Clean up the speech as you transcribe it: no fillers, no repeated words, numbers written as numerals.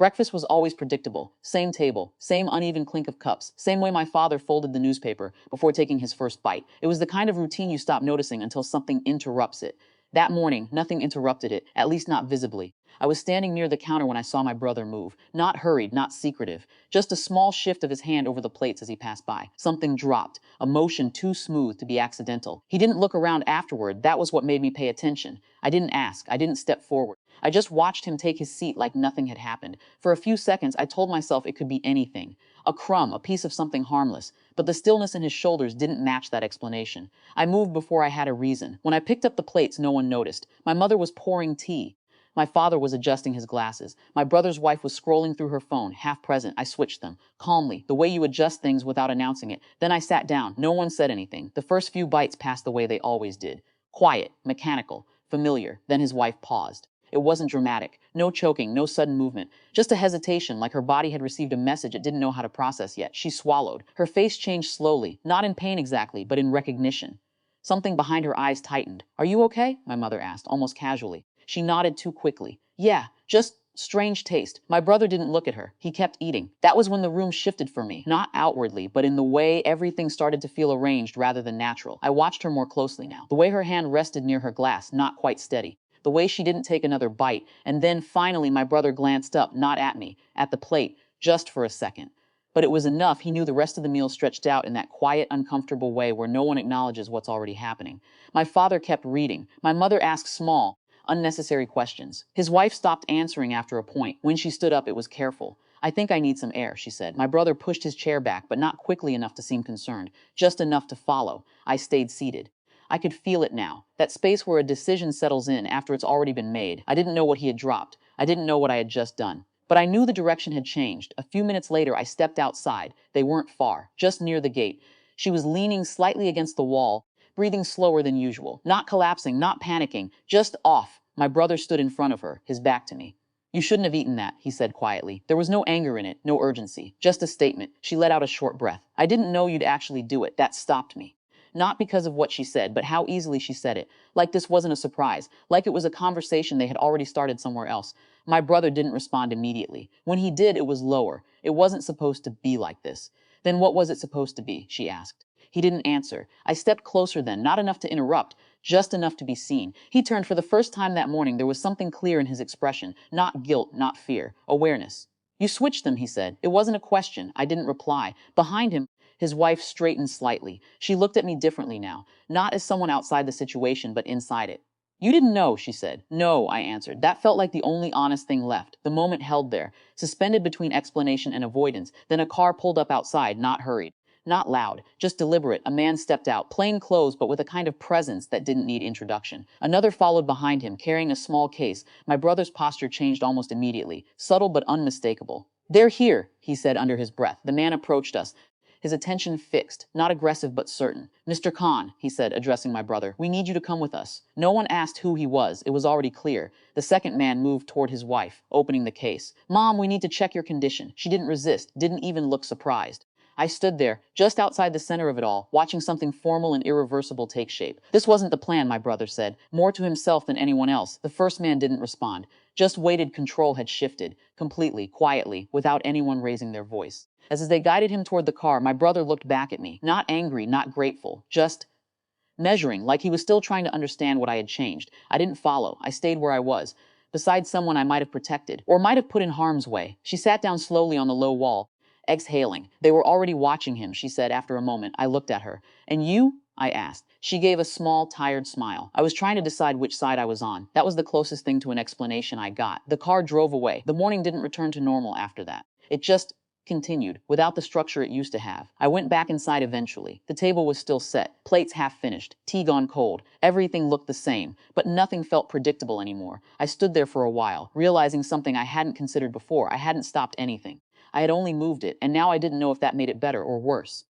Breakfast was always predictable. Same table, same uneven clink of cups, same way my father folded the newspaper before taking his first bite. It was the kind of routine you stop noticing until something interrupts it. That morning, nothing interrupted it, at least not visibly. I was standing near the counter when I saw my brother move. Not hurried, not secretive. Just a small shift of his hand over the plates as he passed by. Something dropped, a motion too smooth to be accidental. He didn't look around afterward. That was what made me pay attention. I didn't ask. I didn't step forward. I just watched him take his seat like nothing had happened. For a few seconds, I told myself it could be anything. A crumb, a piece of something harmless. But the stillness in his shoulders didn't match that explanation. I moved before I had a reason. When I picked up the plates, no one noticed. My mother was pouring tea. My father was adjusting his glasses. My brother's wife was scrolling through her phone, half present. I switched them, calmly, the way you adjust things without announcing it. Then I sat down. No one said anything. The first few bites passed the way they always did. Quiet, mechanical, familiar. Then his wife paused. It wasn't dramatic. No choking, no sudden movement. Just a hesitation, like her body had received a message it didn't know how to process yet. She swallowed. Her face changed slowly, not in pain exactly, but in recognition. Something behind her eyes tightened. "Are you okay?" my mother asked, almost casually. She nodded too quickly. "Yeah, just strange taste." My brother didn't look at her. He kept eating. That was when the room shifted for me. Not outwardly, but in the way everything started to feel arranged rather than natural. I watched her more closely now. The way her hand rested near her glass, not quite steady. The way she didn't take another bite. And then finally my brother glanced up, not at me, at the plate, just for a second. But it was enough. He knew the rest of the meal stretched out in that quiet, uncomfortable way where no one acknowledges what's already happening. My father kept reading. My mother asked small, unnecessary questions. His wife stopped answering after a point. When she stood up, it was careful. "I think I need some air," she said. My brother pushed his chair back, but not quickly enough to seem concerned, just enough to follow. I stayed seated. I could feel it now, that space where a decision settles in after it's already been made. I didn't know what he had dropped. I didn't know what I had just done. But I knew the direction had changed. A few minutes later, I stepped outside. They weren't far, just near the gate. She was leaning slightly against the wall, breathing slower than usual. Not collapsing, not panicking, just off. My brother stood in front of her, his back to me. "You shouldn't have eaten that," he said quietly. There was no anger in it, no urgency, just a statement. She let out a short breath. "I didn't know you'd actually do it." That stopped me. Not because of what she said, but how easily she said it. Like this wasn't a surprise. Like it was a conversation they had already started somewhere else. My brother didn't respond immediately. When he did, it was lower. "It wasn't supposed to be like this." "Then what was it supposed to be?" she asked. He didn't answer. I stepped closer then, not enough to interrupt, just enough to be seen. He turned for the first time that morning. There was something clear in his expression. Not guilt, not fear. Awareness. "You switched them," he said. It wasn't a question. I didn't reply. Behind him, his wife straightened slightly. She looked at me differently now, not as someone outside the situation, but inside it. "You didn't know," she said. "No," I answered. That felt like the only honest thing left. The moment held there, suspended between explanation and avoidance. Then a car pulled up outside, not hurried. Not loud, just deliberate. A man stepped out, plain clothes but with a kind of presence that didn't need introduction. Another followed behind him, carrying a small case. My brother's posture changed almost immediately, subtle but unmistakable. "They're here," he said under his breath. The man approached us, his attention fixed, not aggressive but certain. "Mr. Khan," he said, addressing my brother, "we need you to come with us." No one asked who he was. It was already clear. The second man moved toward his wife, opening the case. "Mom, we need to check your condition." She didn't resist, didn't even look surprised. I stood there, just outside the center of it all, watching something formal and irreversible take shape. "This wasn't the plan," my brother said, more to himself than anyone else. The first man didn't respond, just waited. Control had shifted, completely, quietly, without anyone raising their voice. As they guided him toward the car, my brother looked back at me, not angry, not grateful, just measuring, like he was still trying to understand what I had changed. I didn't follow. I stayed where I was, beside someone I might have protected, or might have put in harm's way. She sat down slowly on the low wall, exhaling. "They were already watching him," she said after a moment. I looked at her. "And you?" I asked. She gave a small, tired smile. I was trying to decide which side I was on. That was the closest thing to an explanation I got. The car drove away. The morning didn't return to normal after that. It just continued, without the structure it used to have. I went back inside eventually. The table was still set, plates half finished, tea gone cold. Everything looked the same, but nothing felt predictable anymore. I stood there for a while, realizing something I hadn't considered before. I hadn't stopped anything. I had only moved it, and now I didn't know if that made it better or worse.